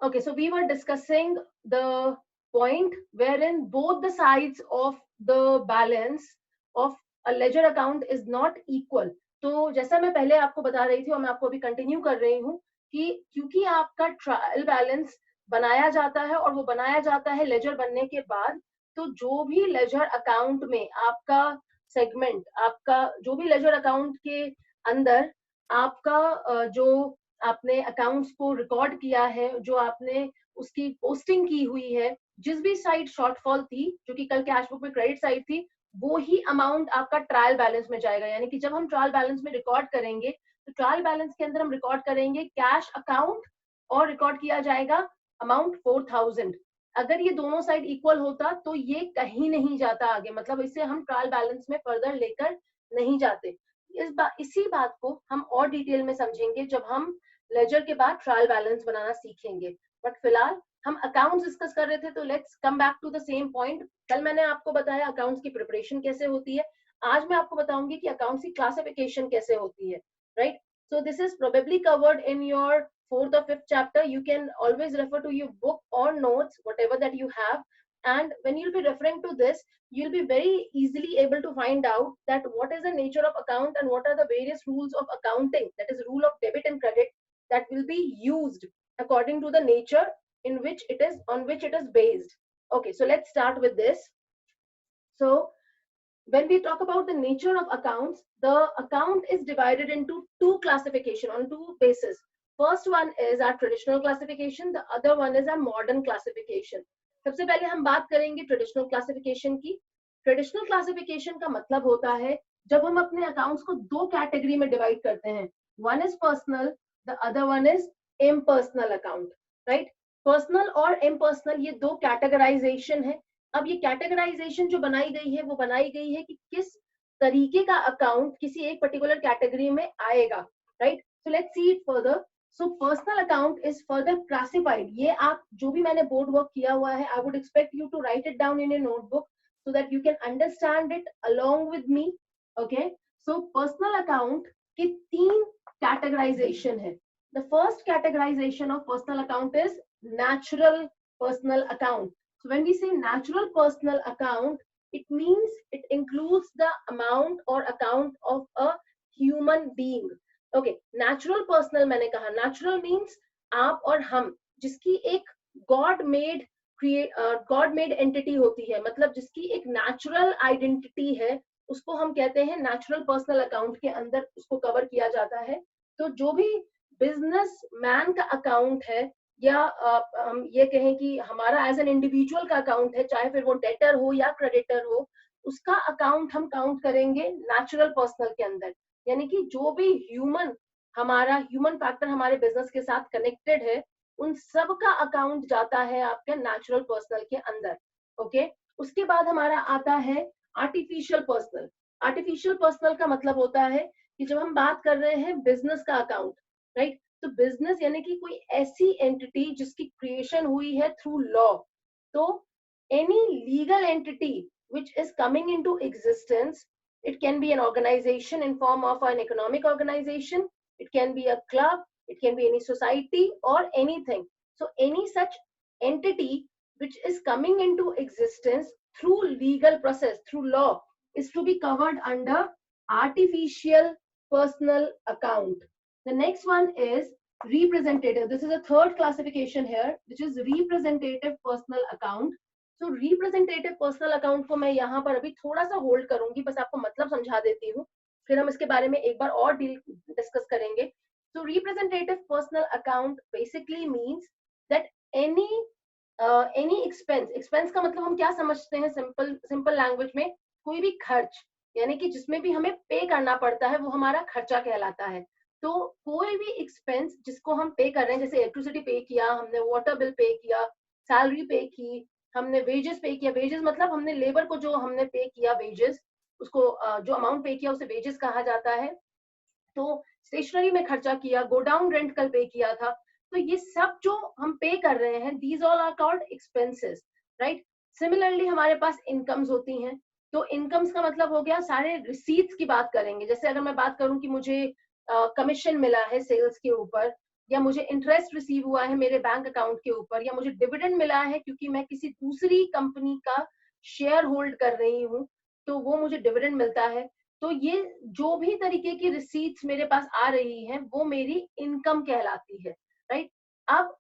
Okay, so we were discussing the point wherein both the sides of the balance of a ledger account is not equal. तो जैसा मैं पहले आपको बता रही थी और मैं आपको अभी कंटिन्यू कर रही हूँ कि क्योंकि आपका ट्रायल बैलेंस बनाया जाता है और वो बनाया जाता है लेजर बनने के बाद, तो जो भी लेजर अकाउंट में आपका सेगमेंट, आपका जो भी लेजर अकाउंट के अंदर आपका जो आपने अकाउंट्स को रिकॉर्ड किया है, जो आपने उसकी पोस्टिंग की हुई है, जिस भी साइड शॉर्टफॉल थी, जो कि कल कैश बुक में क्रेडिट साइड थी, वो ही अमाउंट आपका ट्रायल बैलेंस में जाएगा। यानी कि जब हम ट्रायल बैलेंस में रिकॉर्ड करेंगे, तो ट्रायल बैलेंस के अंदर हम रिकॉर्ड करेंगे कैश अकाउंट और रिकॉर्ड किया जाएगा अमाउंट 4000। अगर ये दोनों साइड इक्वल होता तो ये कहीं नहीं जाता आगे, मतलब इसे हम ट्रायल बैलेंस में फर्दर लेकर नहीं जाते। इसी बात को हम और डिटेल में समझेंगे जब हम लेजर के बाद ट्रायल बैलेंस बनाना सीखेंगे। बट फिलहाल हम अकाउंट्स डिस्कस कर रहे थे, तो let's come back to the same point. कल मैंने आपको बताया अकाउंट्स की प्रिपरेशन कैसे होती है, आज मैं आपको बताऊंगी कि अकाउंट्स की क्लासिफिकेशन कैसे होती है, right? So this is probably covered in your fourth or fifth chapter. You can always refer to your book or notes, whatever that you have. And when you'll be referring to this, you'll be very easily able to find out that what is the nature of account and what are the various rules of accounting, that is rule of debit and credit, that will be used according to the nature in which it is, on which it is based. Okay, so let's start with this. So when we talk about the nature of accounts, the account is divided into two classification on two bases. First one is our traditional classification, the other one is our modern classification. सबसे पहले हम बात करेंगे traditional classification की। Traditional classification का मतलब होता है जब हम अपने अकाउंट्स को दो कैटेगरी में डिवाइड करते हैं, one is personal, the other one is impersonal account, right? Personal और इम्पर्सनल ये दो कैटेगराइजेशन है। अब ये कैटेगराइजेशन जो बनाई गई है वो बनाई गई है कि किस तरीके का अकाउंट किसी एक पर्टिकुलर कैटेगरी में आएगा, right? So let's see it further. So personal account is further classified. ये आप जो भी मैंने बोर्ड वर्क किया हुआ है, I would expect you to write it down in your notebook so that you can understand it along with me. Okay, so personal account के तीन categorization है. The first categorization of personal account is natural personal account. So when we say natural personal account, it means it includes the amount or account of a human being. Okay, natural personal मैंने कहा, natural means आप और हम, जिसकी एक God made God made entity होती है, मतलब जिसकी एक नेचुरल आइडेंटिटी है, उसको हम कहते हैं नेचुरल पर्सनल अकाउंट के अंदर उसको कवर किया जाता है। तो जो भी बिजनेस मैन का अकाउंट है, या हम ये कहें कि हमारा एज एन इंडिविजुअल का अकाउंट है, चाहे फिर वो डेटर हो या क्रेडिटर हो, उसका अकाउंट हम काउंट करेंगे नेचुरल पर्सनल के अंदर। यानी कि जो भी हमारा ह्यूमन फैक्टर हमारे बिजनेस के साथ कनेक्टेड है, उन सब का अकाउंट जाता है आपके नेचुरल पर्सनल के अंदर। ओके, उसके बाद हमारा आता है आर्टिफिशियल पर्सनल। आर्टिफिशियल पर्सनल का मतलब होता है कि जब हम बात कर रहे हैं बिजनेस का अकाउंट, राइट? तो बिजनेस यानी कि कोई ऐसी एंटिटी जिसकी क्रिएशन हुई है थ्रू लॉ। तो any legal entity which is coming into existence, it can be an organization in form of an economic organization, it can be a club, it can be any society or anything. So any such entity which is coming into existence through legal process, through law, is to be covered under artificial personal account. The next one is representative. This is a third classification here, which is representative personal account. So representative personal account को मैं यहाँ पर अभी थोड़ा सा hold करूंगी, बस आपको मतलब समझा देती हूँ, फिर हम इसके बारे में एक बार और डिस्कस करेंगे। So representative personal account basically means that any expense का मतलब हम क्या समझते हैं सिंपल लैंग्वेज में, कोई भी खर्च, यानी कि जिसमें भी हमें पे करना पड़ता है वो हमारा खर्चा कहलाता है। तो कोई भी एक्सपेंस जिसको हम पे कर रहे हैं, जैसे इलेक्ट्रिसिटी पे किया हमने, वाटर बिल पे किया, सैलरी पे की हमने, वेजेस पे किया, वेजेस मतलब हमने लेबर को जो हमने पे किया वेजेस, उसको जो अमाउंट पे किया उसे वेजेस कहा जाता है। तो स्टेशनरी में खर्चा किया, गोडाउन रेंट कल पे किया था, तो ये सब जो हम पे कर रहे हैं, these all are called expenses, right? Similarly हमारे पास इनकम्स होती हैं। तो इनकम्स का मतलब हो गया, सारे रिसीट्स की बात करेंगे। जैसे अगर मैं बात करूं कि मुझे कमीशन मिला है सेल्स के ऊपर, या मुझे इंटरेस्ट रिसीव हुआ है मेरे बैंक अकाउंट के ऊपर, या मुझे डिविडेंड मिला है क्योंकि मैं किसी दूसरी कंपनी का शेयर होल्ड कर रही हूँ, तो वो मुझे डिविडेंड मिलता है। तो ये जो भी तरीके की रिसीट्स मेरे पास आ रही हैं वो मेरी इनकम कहलाती है, राइट। अब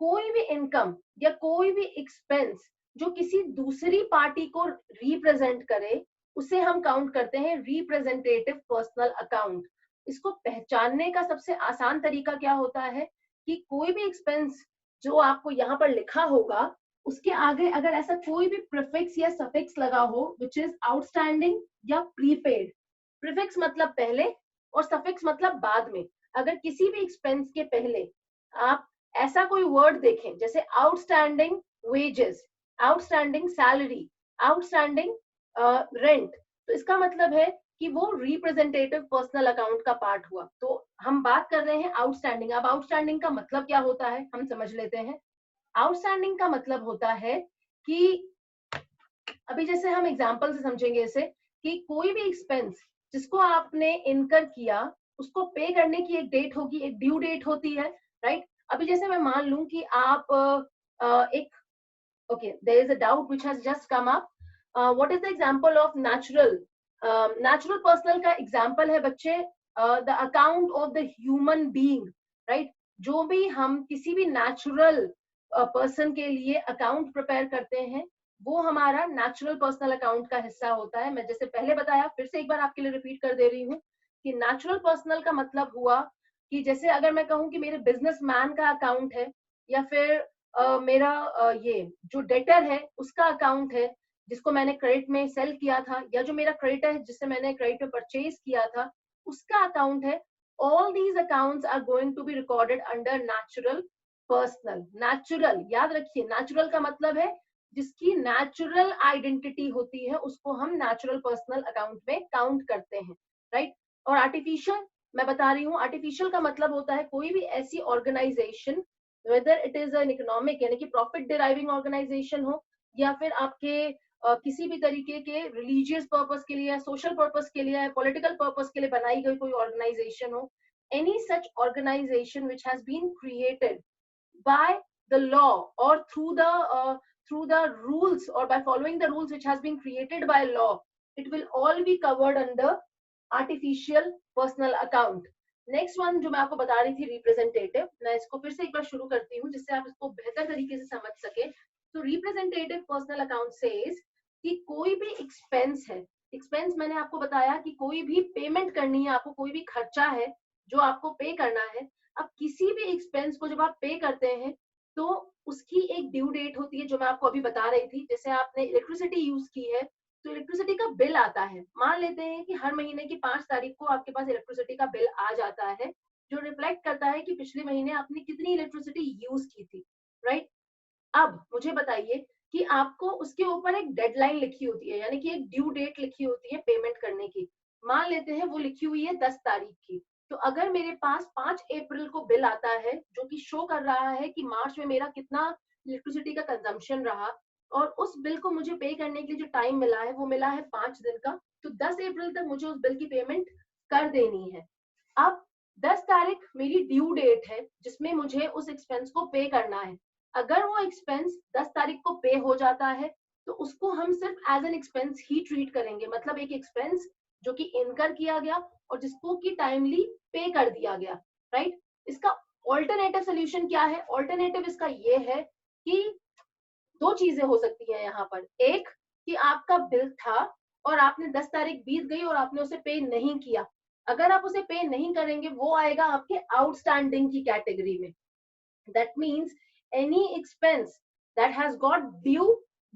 कोई भी इनकम या कोई भी एक्सपेंस जो किसी दूसरी पार्टी को रिप्रेजेंट करे, उसे हम काउंट करते हैं रिप्रेजेंटेटिव पर्सनल अकाउंट। इसको पहचानने का सबसे आसान तरीका क्या होता है कि कोई भी एक्सपेंस जो आपको यहाँ पर लिखा होगा, उसके आगे अगर ऐसा कोई भी प्रीफिक्स या सफिक्स लगा हो विच इज आउटस्टैंडिंग या प्रीपेड। प्रीफिक्स मतलब पहले और सफिक्स मतलब बाद में। अगर किसी भी एक्सपेंस के पहले आप ऐसा कोई वर्ड देखें जैसे outstanding wages, outstanding salary, outstanding rent, तो इसका मतलब है कि वो रिप्रेजेंटेटिव पर्सनल अकाउंट का पार्ट हुआ। तो हम बात कर रहे हैं आउटस्टैंडिंग। अब आउटस्टैंडिंग का मतलब क्या होता है हम समझ लेते हैं। आउटस्टैंडिंग का मतलब होता है कि अभी जैसे हम एग्जांपल से समझेंगे इसे, कि कोई भी एक्सपेंस जिसको आपने इनकर किया उसको पे करने की एक डेट होगी, एक ड्यू डेट होती है, राइट। अभी जैसे मैं मान लूं कि आप एक okay, there is a doubt which has just come up. What is the example of natural? Natural personal का example है बच्चे the account of the human being, right? जो भी हम किसी भी natural person के लिए account prepare करते हैं वो हमारा natural personal account का हिस्सा होता है। मैं जैसे पहले बताया, फिर से एक बार आपके लिए रिपीट कर दे रही हूँ कि natural personal का मतलब हुआ कि जैसे अगर मैं कहूँ कि मेरे बिजनेसमैन का अकाउंट है, या फिर मेरा ये जो डेटर है उसका अकाउंट है जिसको मैंने क्रेडिट में सेल किया था, या जो मेरा क्रेडिटर है जिससे मैंने क्रेडिट में परचेज किया था उसका अकाउंट है। All these accounts are going to be recorded under natural personal. Natural याद रखिए, नेचुरल का मतलब है जिसकी नेचुरल आइडेंटिटी होती है उसको हम नेचुरल पर्सनल अकाउंट में काउंट करते हैं, राइट। और आर्टिफिशियल मैं बता रही हूँ, आर्टिफिशियल का मतलब होता है कोई भी ऐसी organisation, whether it is an economic यानी कि प्रॉफिट डिराइविंग ऑर्गेनाइजेशन हो, या फिर आपके किसी भी तरीके के रिलीजियस पर्पस के लिए, सोशल पर्पस के लिए, पॉलिटिकल पर्पस के लिए बनाई गई कोई ऑर्गेनाइजेशन हो, any such organisation which has been created by the law or through the rules, or by following the rules which has been created by law, it will all be covered under artificial personal account. Next one जो मैं आपको बता रही थी representative, मैं इसको फिर से एक बार शुरू करती हूँ जिससे आप इसको बेहतर तरीके से समझ सके। तो रिप्रेजेंटेटिव पर्सनल अकाउंट सेज कि कोई भी एक्सपेंस है, एक्सपेंस मैंने आपको बताया कि कोई भी पेमेंट करनी है आपको, कोई भी खर्चा है जो आपको पे करना है। अब किसी भी एक्सपेंस को जब आप पे करते हैं तो उसकी एक ड्यू डेट होती है जो मैं आपको अभी बता रही थी। जैसे आपने इलेक्ट्रिसिटी यूज की है तो इलेक्ट्रिसिटी का बिल आता है, मान लेते हैं कि हर महीने की 5 तारीख को आपके पास इलेक्ट्रिसिटी का बिल आ जाता है जो रिफ्लेक्ट करता है कि पिछले महीने आपने कितनी इलेक्ट्रिसिटी यूज की थी, राइट। अब मुझे बताइए कि आपको उसके ऊपर एक डेडलाइन लिखी होती है, यानी कि एक ड्यू डेट लिखी होती है पेमेंट करने की। मान लेते हैं वो लिखी हुई है 10 तारीख की। तो अगर मेरे पास 5 अप्रैल को बिल आता है जो कि शो कर रहा है कि मार्च में मेरा कितना इलेक्ट्रिसिटी का कंजम्पशन रहा, और उस बिल को मुझे पे करने के लिए जो टाइम मिला है वो मिला है 5 दिन का, तो 10 अप्रैल तक मुझे उस बिल की पेमेंट कर देनी है। अब 10 तारीख मेरी ड्यू डेट है जिसमें मुझे उस एक्सपेंस को पे करना है। अगर वो एक्सपेंस 10 तारीख को पे हो जाता है तो उसको हम सिर्फ एज एन एक्सपेंस ही ट्रीट करेंगे, मतलब एक एक्सपेंस जो कि इनकर किया गया और जिसको कि टाइमली पे कर दिया गया, राइट। इसका ऑल्टरनेटिव सोल्यूशन क्या है? ऑल्टरनेटिव इसका ये है कि दो चीजें हो सकती हैं यहाँ पर। एक कि आपका बिल था और आपने 10 तारीख बीत गई और आपने उसे पे नहीं किया। अगर आप उसे पे नहीं करेंगे वो आएगा आपके आउटस्टैंडिंग की कैटेगरी में। That means any expense that has got due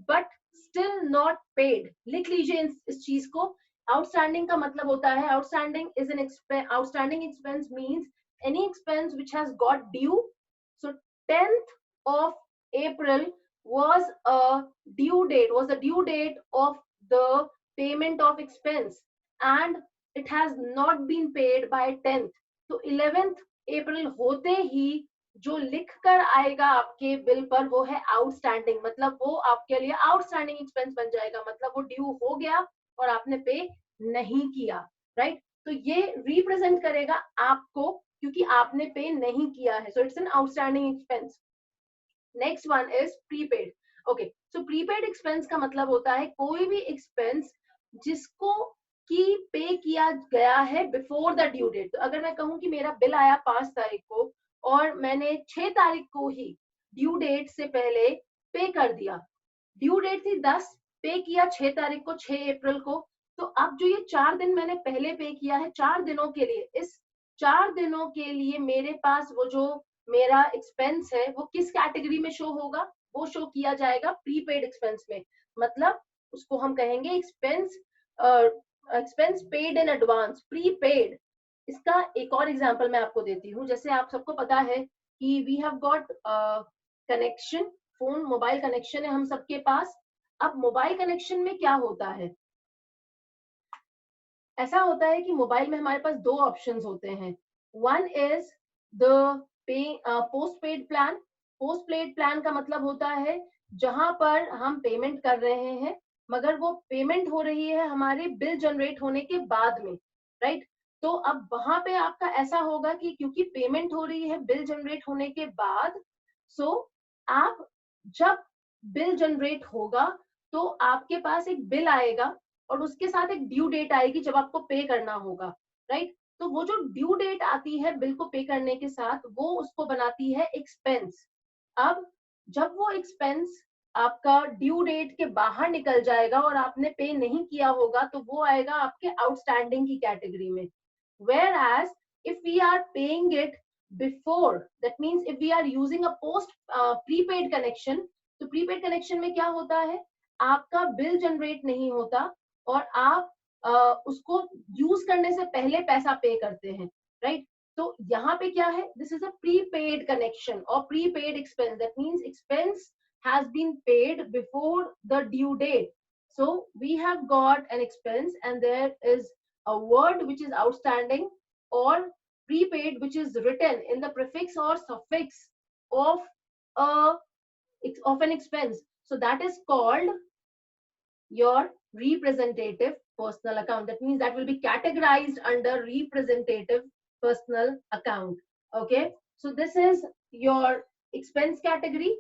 but still not paid, लिख लीजिए इस चीज को। outstanding का मतलब होता है, outstanding is an expense, outstanding expense means any expense which has got due. So 10th of April was a due date, was the due date of the payment of expense and it has not been paid by 10th. तो 11th April होते ही जो लिख कर आएगा आपके bill पर वो है आउटस्टैंडिंग, मतलब वो आपके लिए आउटस्टैंडिंग एक्सपेंस बन जाएगा, मतलब वो ड्यू हो गया और आपने पे नहीं किया, राइट। तो ये रिप्रेजेंट करेगा आपको, क्योंकि आपने पे नहीं किया है, so it's an outstanding expense. Next one is prepaid. Okay, so prepaid expense का मतलब होता है कोई भी एक्सपेंस जिसको की पे किया गया है बिफोर द ड्यू डेट. तो अगर मैं कहूँ कि मेरा बिल आया 5 तारीख को और मैंने 6 तारीख को ही ड्यू डेट से पहले पे कर दिया, ड्यू डेट थी 10, पे किया 6 तारीख को, 6 अप्रैल को, तो अब जो ये 4 दिन मैंने पहले पे किया है 4 दिनों के लिए, इस 4 दिनों के लिए मेरे पास वो जो मेरा एक्सपेंस है वो किस कैटेगरी में शो होगा, वो शो किया जाएगा प्रीपेड एक्सपेंस में. मतलब उसको हम कहेंगे expense, expense paid in advance, prepaid. इसका एक और एग्जांपल मैं आपको देती हूँ. जैसे आप सबको पता है कि we have got connection, phone mobile connection है हम सबके पास. अब मोबाइल कनेक्शन में क्या होता है, ऐसा होता है कि मोबाइल में हमारे पास दो ऑप्शंस होते हैं. One is the post paid plan. Post paid plan का मतलब होता है जहां पर हम पेमेंट कर रहे हैं मगर वो पेमेंट हो रही है हमारे बिल जनरेट होने के बाद में, राइट. तो अब वहां पे आपका ऐसा होगा कि क्योंकि पेमेंट हो रही है बिल जनरेट होने के बाद, सो आप जब बिल जनरेट होगा तो आपके पास एक बिल आएगा और उसके साथ एक ड्यू डेट आएगी जब आपको पे करना होगा, राइट. तो वो जो ड्यू डेट आती है बिल को पे करने के साथ वो उसको बनाती है एक्सपेंस. अब जब वो एक्सपेंस आपका ड्यू डेट के बाहर निकल जाएगा और आपने पे नहीं किया होगा तो वो आएगा आपके आउटस्टैंडिंग की कैटेगरी में. whereas if we are paying it before, that means if we are using a post prepaid connection, तो prepaid connection में क्या होता है, आपका बिल जनरेट नहीं होता और आप उसको यूज करने से पहले पैसा पे करते हैं, राइट. तो यहाँ पे क्या है, this is a prepaid connection और prepaid expense. That means expense has been paid before the due date. So we have got an expense and there is a word which is outstanding or prepaid which is written in the prefix or suffix of a of an expense. So that is called your representative personal account. That means that will be categorized under representative personal account. Okay, so this is your expense category.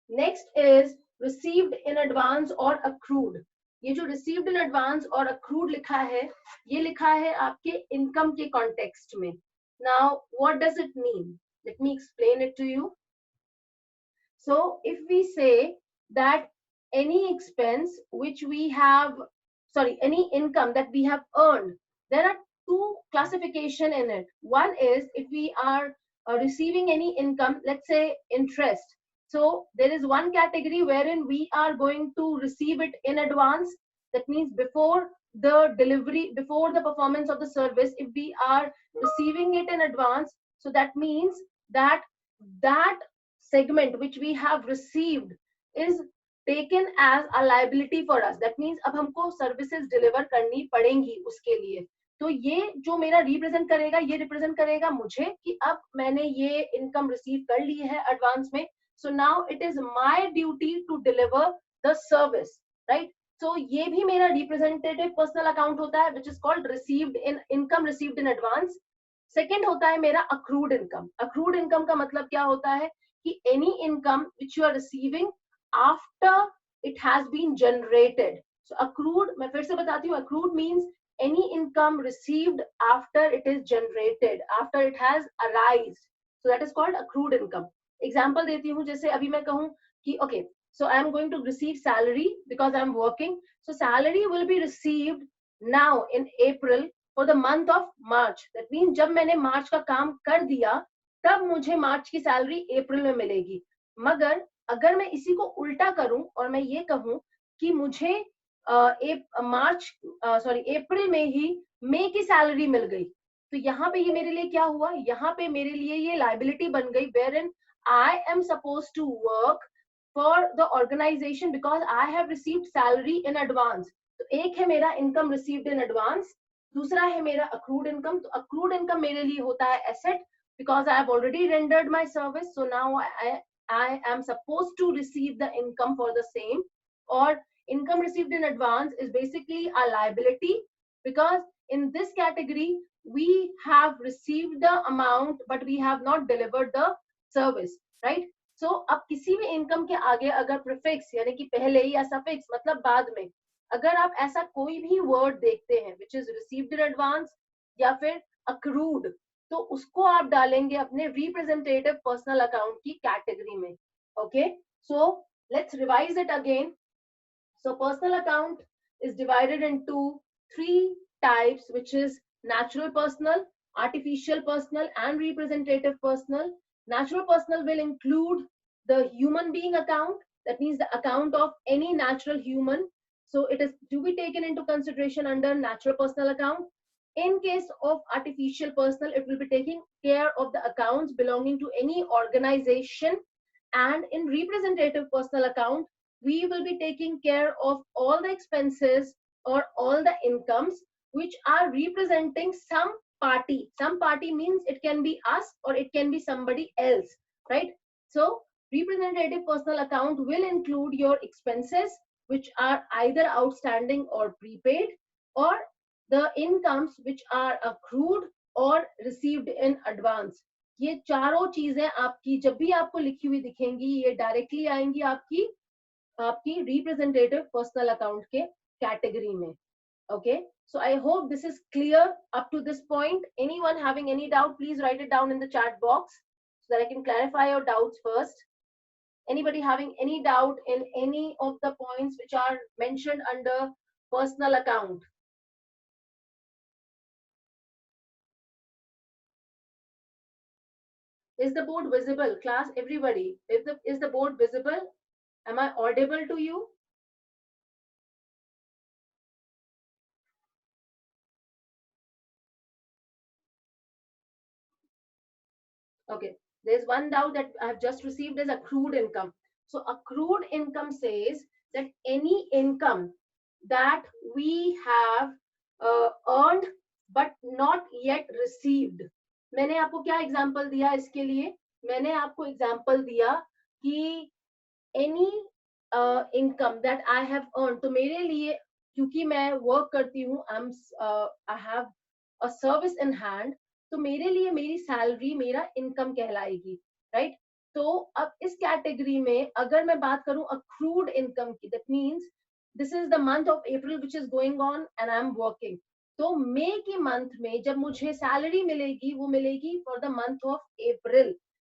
Next is received in advance or accrued. ये जो received in advance और accrued लिखा है, ये लिखा है आपके income के context में. Now, what does it mean? Let me explain it to you. So, if we say that any expense which we have, sorry, any income that we have earned, there are two classification in it. One is if we are receiving any income, let's say interest. So there is one category wherein we are going to receive it in advance. That means before the delivery, before the performance of the service, if we are receiving it in advance, so that means that that segment which we have received is taken as a liability for us. That means अब हमको services deliver करनी पड़ेंगी उसके लिए. तो ये जो मेरा रिप्रेजेंट करेगा, ये रिप्रेजेंट करेगा मुझे कि अब मैंने ये इनकम रिसीव कर ली है एडवांस में. So now it is my duty to deliver the service, right? So ये भी मेरा representative personal account होता है which is called received in income received in advance. Second होता है मेरा accrued income. Accrued income का मतलब क्या होता है कि any income which you are receiving after it has been generated. So accrued, मैं फिर से बताती हूँ, accrued means any income received after it is generated, after it has arisen. So that is called accrued income. Example देती हूँ, जैसे अभी मैं कहूँ कि okay, so I am going to receive salary because I am working. So salary will be received now in April for the month of March. That means जब मैंने मार्च का काम कर दिया तब मुझे मार्च की सैलरी अप्रैल में मिलेगी. मगर अगर मैं इसी को उल्टा करूं और मैं ये कहूं कि मुझे अप्रैल में ही मई की सैलरी मिल गई, तो यहाँ पे ये मेरे लिए क्या हुआ, यहाँ पे मेरे लिए ये लाइबिलिटी बन गई wherein I am supposed to work for the organization because I have received salary in advance. तो एक है मेरा income received in advance, दूसरा है मेरा accrued income. तो accrued income मेरे लिए होता है asset because I have already rendered my service. So now I am supposed to receive the income for the same. Or income received in advance is basically a liability because in this category we have received the amount but we have not delivered the service, right? So अब किसी भी income के आगे अगर prefix यानी कि पहले या सफिक्स मतलब बाद में अगर आप ऐसा कोई भी वर्ड देखते हैं which is received in advance या फिर अक्रूड, तो उसको आप डालेंगे अपने रिप्रेजेंटेटिव पर्सनल अकाउंट की कैटेगरी में. Okay, so let's revise it again. So personal account is divided into three types, which is natural personal, artificial personal, and representative personal. Natural personal will include the human being account, that means the account of any natural human. So it is to be taken into consideration under natural personal account. In case of artificial personal, it will be taking care of the accounts belonging to any organization. And in representative personal account, we will be taking care of all the expenses or all the incomes which are representing some party. Some party means it can be us or it can be somebody else, right? So representative personal account will include your expenses which are either outstanding or prepaid, or the incomes which are accrued or received in advance. ये चारों चीजें आपकी जब भी आपको लिखी हुई दिखेंगी ये डायरेक्टली आएंगी आपकी रिप्रेजेंटेटिव पर्सनल अकाउंट के कैटेगरी में. Okay, so I hope this is clear up to this point. Anyone having any doubt, please write it down in the chat box so that I can clarify your doubts first. Anybody having any doubt in any of the points which are mentioned under personal account? Is the board visible, class? Everybody, is the board visible? Am I audible to you? Okay, there's one doubt that I have just received is accrued income. So accrued income says that any income that we have earned but not yet received. मैंने आपको क्या example दिया इसके लिए? मैंने आपको example दिया कि any income that I have earned. तो मेरे लिए क्योंकि मैं वर्क करती हूँ, I have a service in hand, तो मेरे लिए मेरी सैलरी मेरा इनकम कहलाएगी, राइट? तो अब इस कैटेगरी में अगर मैं बात करूं अक्रूड इनकम की, that means this is the month of April which is going on and I am working. तो मई के मंथ में जब मुझे सैलरी मिलेगी वो मिलेगी for the month of April.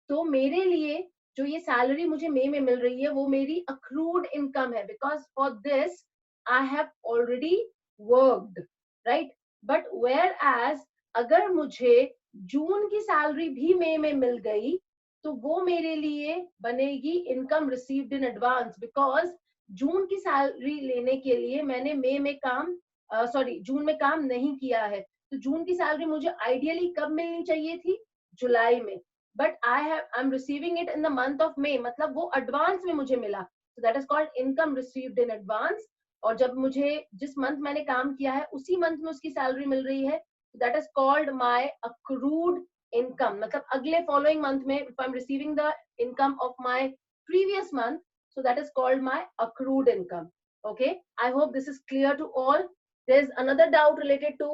तो मेरे लिए जो ये सैलरी मुझे मई में मिल रही है वो मेरी अक्रूड इनकम है, because for this I have already worked, right? But whereas एज अगर मुझे जून की सैलरी भी मई में मिल गई तो वो मेरे लिए बनेगी income received in advance, because जून की सैलरी लेने के लिए मैंने मई में काम जून में काम नहीं किया है. तो जून की सैलरी मुझे आइडियली कब मिलनी चाहिए थी? जुलाई में. But I am receiving it in the month of मई, मतलब वो एडवांस में मुझे मिला. So that is called income received in advance. और जब मुझे जिस मंथ मैंने काम किया है उसी मंथ में उसकी सैलरी मिल रही है, that is called my accrued income. मतलब अगले following month में if I'm receiving the income of my previous month, so that is called my accrued income. Okay, I hope this is clear to all. There's another doubt related to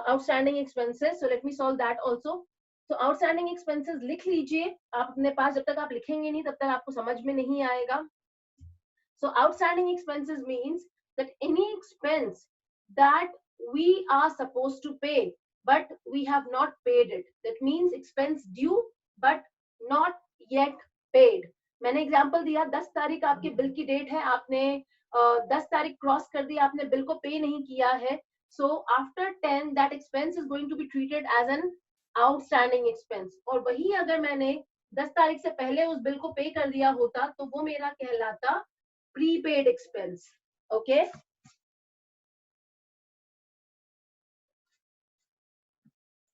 outstanding expenses, so let me solve that also. So outstanding expenses लिख लीजिए आप अपने पास, जब तक आप लिखेंगे नहीं तब तक आपको समझ में नहीं आएगा. So outstanding expenses means that any expense that we are supposed to pay but we have not paid it. That means expense due but not yet paid. मैंने एग्जांपल दिया 10 तारीख आपके बिल की डेट है, आपने 10 तारीख क्रॉस कर दी, आपने बिल को पे नहीं किया है. So after 10 that expense is going to be treated as an outstanding expense. और वही अगर मैंने 10 तारीख से पहले उस बिल को पे कर दिया होता तो वो मेरा कहलाता prepaid expense. Okay.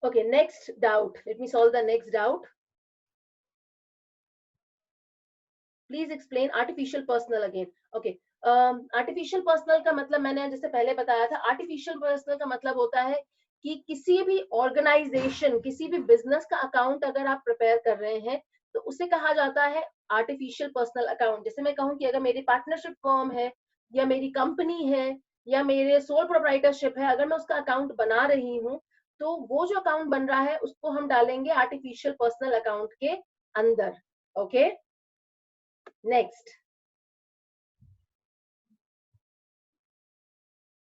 Okay, next doubt. Let me solve the next doubt. Please explain artificial personal again. Okay. Artificial personal का मतलब मैंने जैसे पहले बताया था, artificial personal का मतलब होता है कि किसी भी ऑर्गेनाइजेशन, किसी भी बिजनेस का अकाउंट अगर आप प्रिपेयर कर रहे हैं तो उसे कहा जाता है आर्टिफिशियल पर्सनल अकाउंट. जैसे मैं कहूँ कि अगर मेरी पार्टनरशिप फर्म है या मेरी कंपनी है या मेरे सोल प्रोप्राइटरशिप है, अगर मैं उसका अकाउंट बना रही हूँ तो वो जो अकाउंट बन रहा है उसको हम डालेंगे आर्टिफिशियल पर्सनल अकाउंट के अंदर. Okay, next.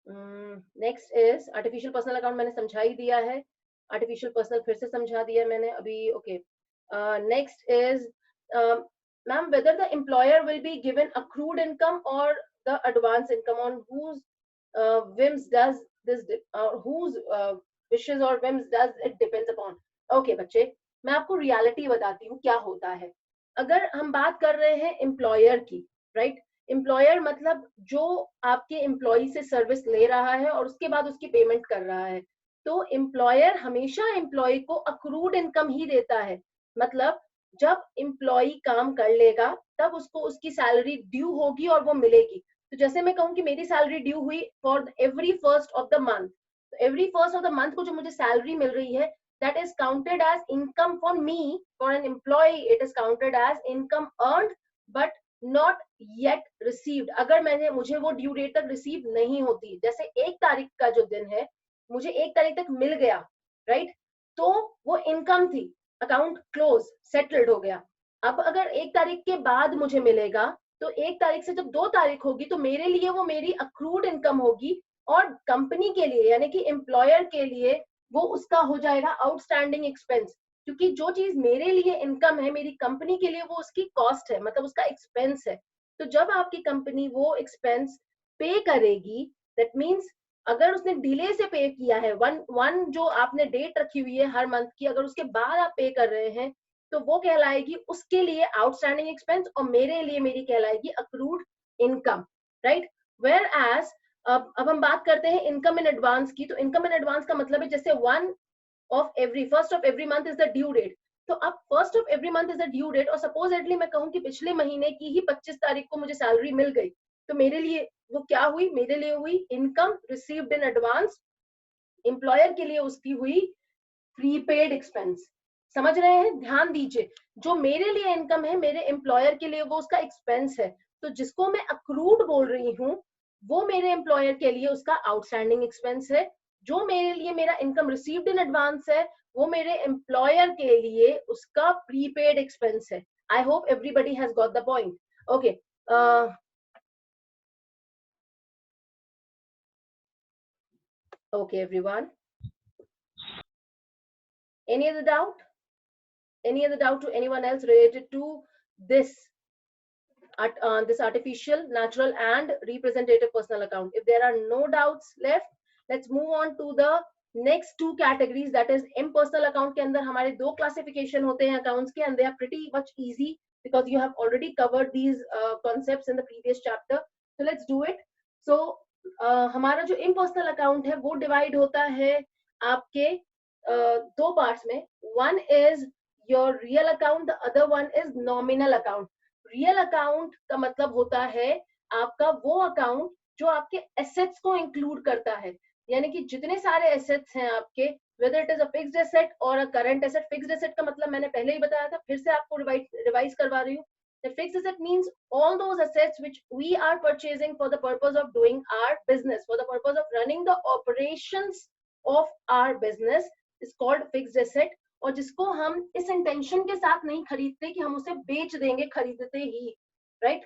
Next is artificial personal account. मैंने समझा ही दिया है. आर्टिफिशियल पर्सनल फिर से समझा दिया मैंने अभी. Okay, next is ma'am, whether the employer will be given accrued income or the advance income, on whose whims does this whose wishes or whims does it depends upon. Okay बच्चे, मैं आपको reality बताती हूँ क्या होता है. अगर हम बात कर रहे हैं एम्प्लॉयर की, राइट, एम्प्लॉयर मतलब जो आपके एम्प्लॉय से सर्विस ले रहा है और उसके बाद उसकी पेमेंट कर रहा है, तो एम्प्लॉयर हमेशा एम्प्लॉय को अक्रूड इनकम ही देता है. मतलब जब एम्प्लॉय काम कर लेगा तब उसको उसकी सैलरी ड्यू होगी और वो मिलेगी. तो जैसे मैं कहूँ कि मेरी सैलरी ड्यू हुई for every first of the month, तो every first of the month को जो मुझे सैलरी मिल रही है, that is counted as income for me. For an employee it is counted as income earned but not yet received. अगर मुझे वो due date तक रिसीव नहीं होती, जैसे 1 तारीख का जो दिन है मुझे 1 तारीख तक मिल गया, राइट, तो वो इनकम थी, अकाउंट क्लोज, सेटल्ड हो गया. अब अगर 1 तारीख के बाद मुझे मिलेगा तो 1 तारीख से जब 2 तारीख होगी तो मेरे लिए वो मेरी अक्रूड इनकम होगी, और कंपनी के लिए यानी कि एम्प्लॉयर के लिए वो उसका हो जाएगा आउटस्टैंडिंग एक्सपेंस. क्योंकि जो चीज मेरे लिए इनकम है, मेरी कंपनी के लिए वो उसकी कॉस्ट है, मतलब उसका एक्सपेंस है. तो जब आपकी कंपनी वो एक्सपेंस पे करेगी, दैट मीन्स अगर उसने डिले से पे किया है, वन जो आपने डेट रखी हुई है हर मंथ की, अगर उसके बाद आप पे कर रहे हैं तो वो कहलाएगी उसके लिए आउटस्टैंडिंग एक्सपेंस, और मेरे लिए मेरी कहलाएगी accrued income, right. Whereas अब हम बात करते हैं इनकम इन एडवांस की. तो इनकम इन एडवांस का मतलब है जैसे first of every month is the due date. तो अब first of every month is the due date, और सपोजेटली मैं कहूँ कि पिछले महीने की ही 25 तारीख को मुझे सैलरी मिल गई, तो मेरे लिए वो क्या हुई, मेरे लिए हुई income received in advance. Employer के लिए उसकी हुई प्रीपेड एक्सपेंस. समझ रहे हैं? ध्यान दीजिए, जो मेरे लिए इनकम है मेरे एम्प्लॉयर के लिए वो उसका एक्सपेंस है. तो जिसको मैं अक्रूड बोल रही हूँ वो मेरे एम्प्लॉयर के लिए उसका आउटस्टैंडिंग एक्सपेंस है. जो मेरे लिए मेरा इनकम रिसीव्ड इन एडवांस है वो मेरे एम्प्लॉयर के लिए उसका प्रीपेड एक्सपेंस है. I hope everybody has got the point. Okay, okay everyone, any other doubt, to anyone else related to this this artificial, natural and representative personal account? If there are no doubts left, let's move on to the next 2 categories, that is impersonal account के अंदर हमारे 2 classification होते हैं accounts के, and they are pretty much easy because you have already covered these concepts in the previous chapter. So let's do it. So हमारा जो impersonal account है वो divide होता है आपके 2 parts में. One is your real account, the other one is nominal account. Real account का मतलब होता है आपका वो अकाउंट जो आपके एसेट्स को इंक्लूड करता है, यानी कि जितने सारे एसेट्स हैं आपके, whether it is a fixed asset or a current asset. fixed asset का मतलब मैंने पहले ही बताया था, फिर से आपको रिवाइज करवा रही हूँ. The fixed asset means all those assets which we are purchasing for the purpose of doing our business, for the purpose of running the operations of our business is called fixed asset. और जिसको हम इस intention के साथ नहीं खरीदते कि हम उसे बेच देंगे खरीदते ही, राइट.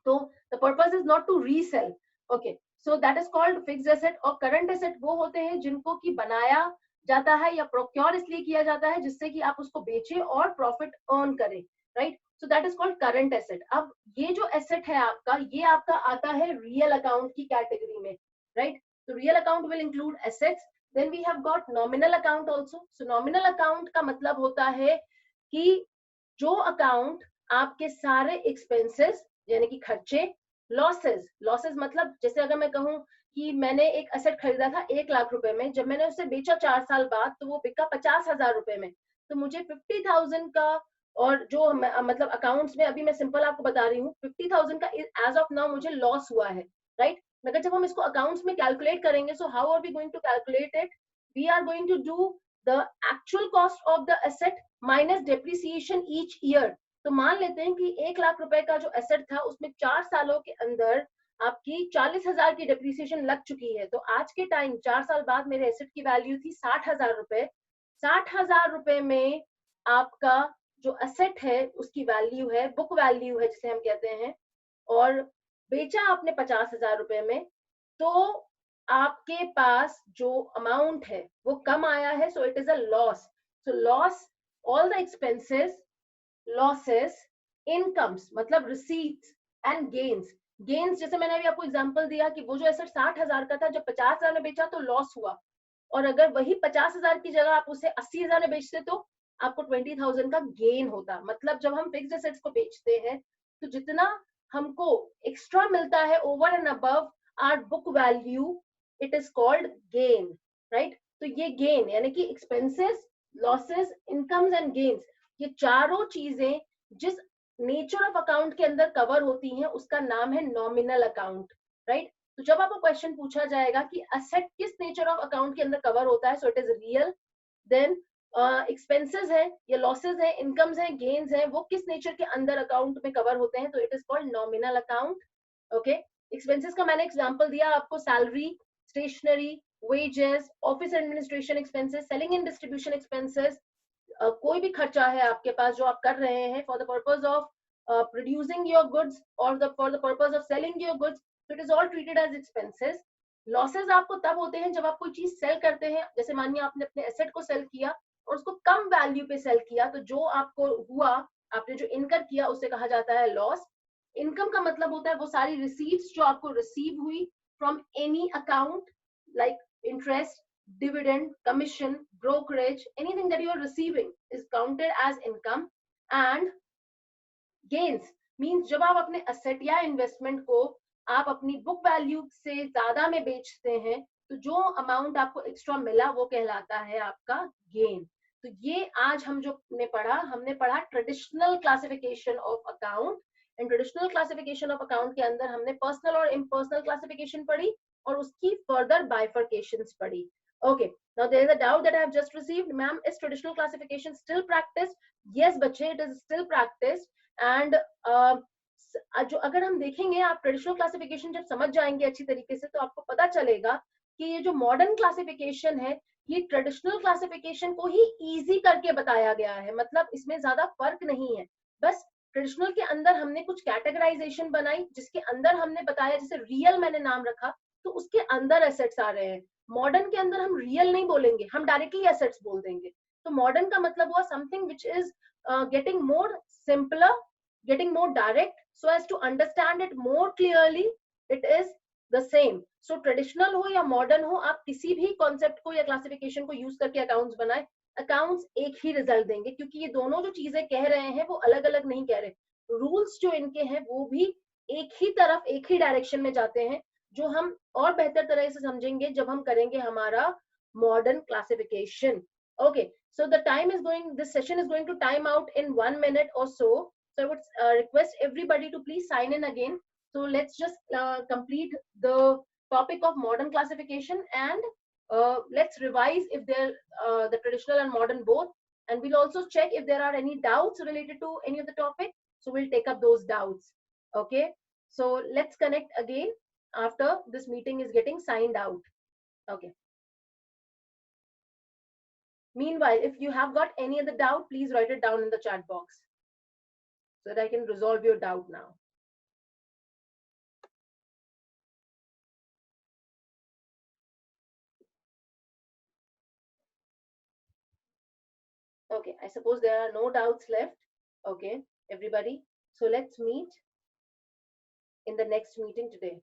तो the purpose is not to resale. Okay, so that is called fixed asset. और करंट एसेट वो होते हैं जिनको की बनाया जाता है या प्रोक्योर इसलिए किया जाता है जिससे कि आप उसको बेचें और प्रॉफिट अर्न करें, right. So that is called current asset. अब ये जो एसेट है आपका, ये आपका आता है रियल अकाउंट की कैटेगरी में, राइट. तो real account will include assets. Then we have got nominal account also. So nominal account का मतलब होता है कि जो अकाउंट आपके सारे एक्सपेंसेस यानी कि खर्चे, लॉसेस मतलब जैसे अगर मैं कहूँ कि मैंने एक एसेट खरीदा था 1 लाख रुपए में, जब मैंने उसे बेचा 4 साल बाद तो वो बिका 50,000 रुपए में, तो मुझे 50,000 का, और जो मतलब अकाउंट्स में अभी मैं सिंपल आपको बता रही हूँ 50,000 का एज ऑफ नाउ मुझे लॉस हुआ है, राइट. मगर जब हम इसको अकाउंट्स में कैलकुलेट करेंगे, so how are we going to calculate it? We are going to do the actual cost of the asset minus depreciation each year. तो मान लेते हैं कि 1 लाख रुपए का जो एसेट था उसमें 4 सालों के अंदर आपकी 40,000 की डेप्रिसिएशन लग चुकी है, तो आज के टाइम 4 साल बाद मेरे एसेट की वैल्यू थी 60,000 रुपए। 60,000 रुपए में आपका जो एसेट है उसकी वैल्यू है, बुक वैल्यू है जिसे हम कहते हैं, और बेचा आपने 50,000 रुपए में, तो आपके पास जो अमाउंट है वो कम आया है, so it is a loss. So loss, all the expenses, losses, incomes मतलब रिसीट्स एंड गेन्स। गेन्स जैसे मैंने अभी आपको एग्जांपल दिया कि वो जो एसेट 60,000 का था, जब 50,000 में बेचा तो लॉस हुआ, और अगर वही 50,000 की जगह आप उसे 80,000 में बेचते तो आपको 20,000 का गेन होता। मतलब जब हम फिक्स्ड एसेट्स को बेचते हैं तो जितना हमको एक्स्ट्रा मिलता है over and above our book value, it is called gain, right. तो ये गेन यानी कि expenses, losses, incomes and gains, ये चारों चीजें जिस नेचर ऑफ अकाउंट के अंदर कवर होती हैं उसका नाम है नॉमिनल अकाउंट, राइट। तो जब आपको क्वेश्चन पूछा जाएगा कि असेट किस नेचर ऑफ अकाउंट के अंदर कवर होता है, so it is real, then expenses है या लॉसेस है, इनकम्स है, गेन्स है, वो किस नेचर के अंदर अकाउंट में कवर होते हैं, तो it is called nominal account. Okay, expenses का मैंने एग्जांपल दिया आपको, salary, stationery, wages, office administration expenses, selling and distribution expenses, कोई भी खर्चा है आपके पास जो आप कर रहे हैं for the purpose of producing your goods और for the purpose of selling your goods, so it is all treated as expenses. Losses आपको तब होते हैं जब आप कोई चीज सेल करते हैं, जैसे मानिए आपने अपने एसेट को सेल किया और उसको कम वैल्यू पे सेल किया, तो जो आपको हुआ, आपने जो इनकर किया उसे कहा जाता है लॉस। इनकम का मतलब होता है वो सारी रिसीट्स जो आपको रिसीव हुई from any account, like interest, dividend, commission, brokerage, anything that you are receiving is counted as income. And gains means जब आप अपने asset या investment को आप अपनी बुक वैल्यू से ज्यादा में बेचते हैं, तो जो अमाउंट आपको एक्स्ट्रा मिला वो कहलाता है आपका गेन। तो ये आज हम जो हमने पढ़ा traditional classification of account. And traditional classification of account के अंदर हमने पर्सनल और इम्पर्सनल क्लासिफिकेशन पढ़ी और उसकी फर्दर बाइफर्केशंस पढ़ी। Okay, now there is a doubt that I have just received, ma'am, is traditional classification still practiced? Yes बच्चे, it is still practiced. And जो अगर हम देखेंगे, आप ट्रेडिशनल क्लासिफिकेशन जब समझ जाएंगे अच्छी तरीके से, तो आपको पता चलेगा कि ये जो मॉडर्न क्लासिफिकेशन है, ये ट्रेडिशनल क्लासिफिकेशन को ही इजी करके बताया गया है। मतलब इसमें ज्यादा फर्क नहीं है, बस ट्रेडिशनल के अंदर हमने कुछ कैटेगराइजेशन बनाई जिसके अंदर हमने बताया, जैसे रियल मैंने नाम रखा तो उसके अंदर एसेट्स आ रहे हैं। मॉडर्न के अंदर हम रियल नहीं बोलेंगे, हम डायरेक्टली एसेट्स बोल देंगे। तो मॉडर्न का मतलब हुआ something which is getting more simpler, getting more direct, so as to understand it more clearly. It is the same. So traditional हो या modern हो, आप किसी भी concept को या classification को use करके accounts बनाए, accounts एक ही result देंगे, क्योंकि ये दोनों जो चीजें कह रहे हैं वो अलग अलग नहीं कह रहे। rules जो इनके हैं वो भी एक ही तरफ, एक ही डायरेक्शन में जाते हैं, जो हम और बेहतर तरह से समझेंगे जब हम करेंगे हमारा modern classification. Okay, so the time is going, this session is going to time out in 1 minute or so. So I would request everybody to please sign in again. So let's just complete the topic of modern classification, and let's revise if they're the traditional and modern both. And we'll also check if there are any doubts related to any of the topic. So we'll take up those doubts. Okay. So let's connect again after this meeting is getting signed out. Okay. Meanwhile, if you have got any other doubt, please write it down in the chat box, so that I can resolve your doubt now. Okay, I suppose there are no doubts left. Okay, everybody. So let's meet in the next meeting today.